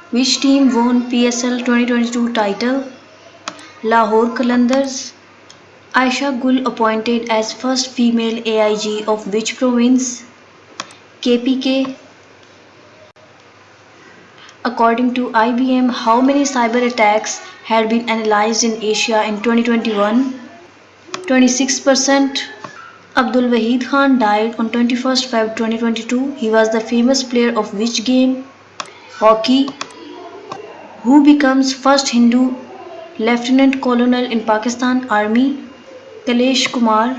Which team won PSL 2022 title? Lahore Qalandars. Aisha Gul appointed as first female AIG of which province? KPK. According to IBM, how many cyber attacks had been analyzed in Asia in 2021? 26%. Abdul Wahid Khan died on 21st Feb 2022. He was the famous player of which game? Hockey. Who becomes first Hindu Lieutenant Colonel in Pakistan Army? Kailash Kumar.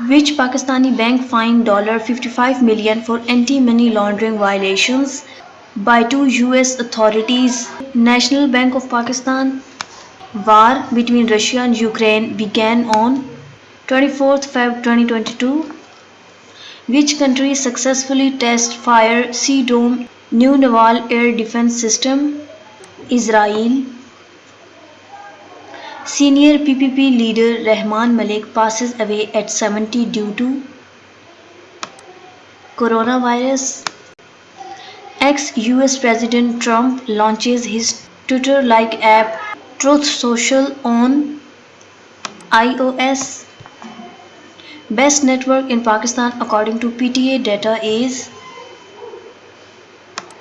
Which Pakistani bank fined $55 million for anti-money laundering violations by two US authorities? National Bank of Pakistan. War between Russia and Ukraine began on 24th Feb 2022. Which country successfully test fire Sea Dome new naval air defense system? Israel. Senior PPP leader Rahman Malik passes away at 70 due to coronavirus. Ex-US President Trump launches his Twitter-like app Truth Social on iOS. Best network in Pakistan according to PTA data is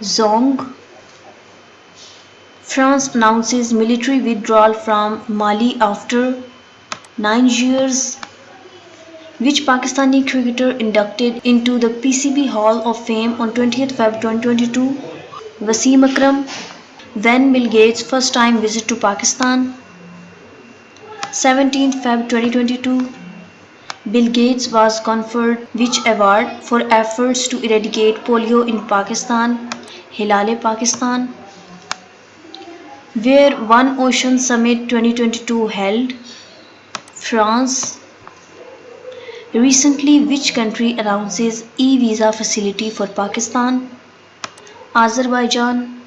Zong. France announces military withdrawal from Mali after 9 years. Which Pakistani cricketer inducted into the PCB Hall of Fame on 20th Feb 2022? Wasim Akram. When Bill Gates' first time visit to Pakistan? 17th Feb 2022. Bill Gates was conferred which award for efforts to eradicate polio in Pakistan? Hilal-e-Pakistan. Where One Ocean Summit 2022 held? France. Recently, which country announces e-visa facility for Pakistan? Azerbaijan.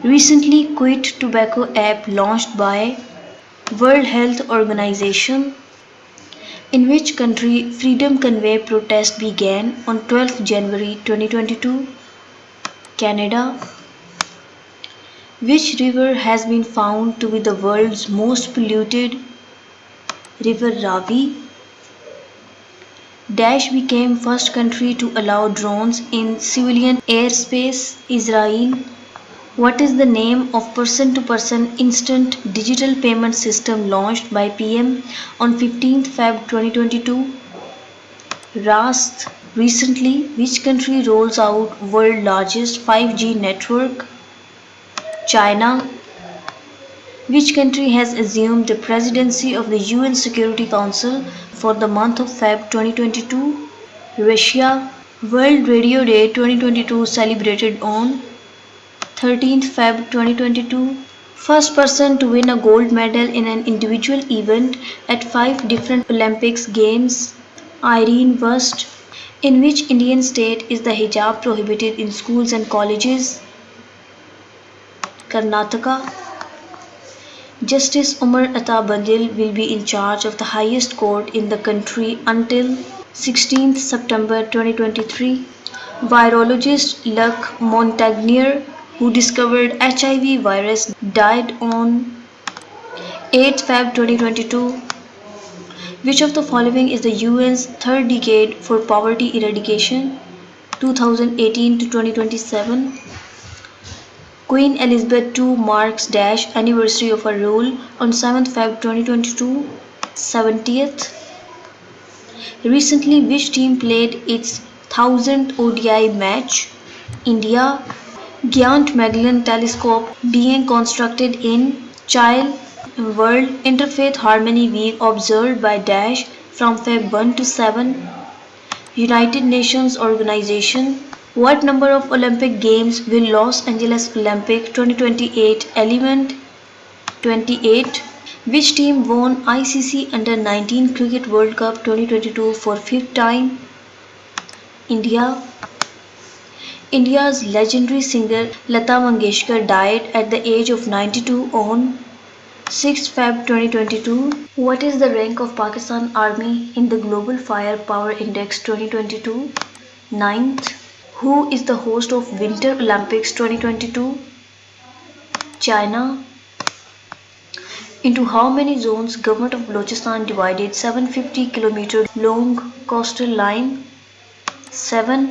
Recently, Quit Tobacco app launched by World Health Organization. In which country Freedom Convoy protest began on 12 January 2022? Canada. Which river has been found to be the world's most polluted? River Ravi. Dash became first country to allow drones in civilian airspace, Israel. What is the name of person-to-person instant digital payment system launched by PM on 15th Feb 2022? Rast. Recently, which country rolls out world largest 5G network? China. Which country has assumed the presidency of the UN Security Council for the month of Feb 2022? Russia. World Radio Day 2022 celebrated on 13th Feb 2022. First person to win a gold medal in an individual event at 5 different Olympics Games. Irene Wust. In which Indian state is the hijab prohibited in schools and colleges? Karnataka. Justice Umar Ata Bandil will be in charge of the highest court in the country until 16th September 2023. Virologist Luc Montagnier, who discovered HIV virus, died on 8th Feb 2022. Which of the following is the UN's third decade for poverty eradication 2018 to 2027? Queen Elizabeth II marks dash anniversary of her rule on 7th Feb 2022, 70th. Recently, which team played its 1000th ODI match? India. Giant Magellan Telescope being constructed in Chile. World Interfaith Harmony Week observed by dash from Feb 1 to 7. United Nations Organization. What number of Olympic Games will Los Angeles Olympic 2028 element? 28. Which team won ICC Under-19 Cricket World Cup 2022 for fifth time? India. India's legendary singer Lata Mangeshkar died at the age of 92 on 6th Feb 2022. What is the rank of Pakistan Army in the Global Firepower Index 2022? 9th. Who is the host of Winter Olympics 2022? China. Into how many zones Government of Balochistan divided 750-kilometer long coastal line? 7.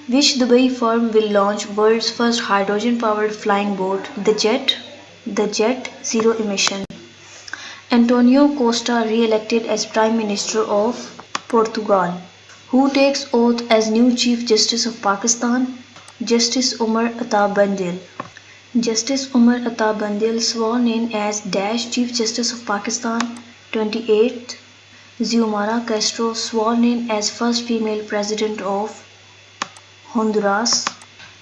Which Dubai firm will launch world's first hydrogen-powered flying boat, the Jet? The Jet Zero Emission. Antonio Costa re-elected as Prime Minister of Portugal. Who takes oath as new Chief Justice of Pakistan? Justice Umar Atta Bandil. Justice Umar Atta Bandil sworn in as Dash Chief Justice of Pakistan. 28th. Xiomara Castro sworn in as first female president of Honduras.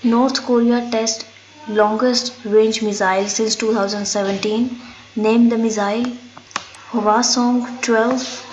North Korea tests longest range missile since 2017. Name the missile. Hwasong 12.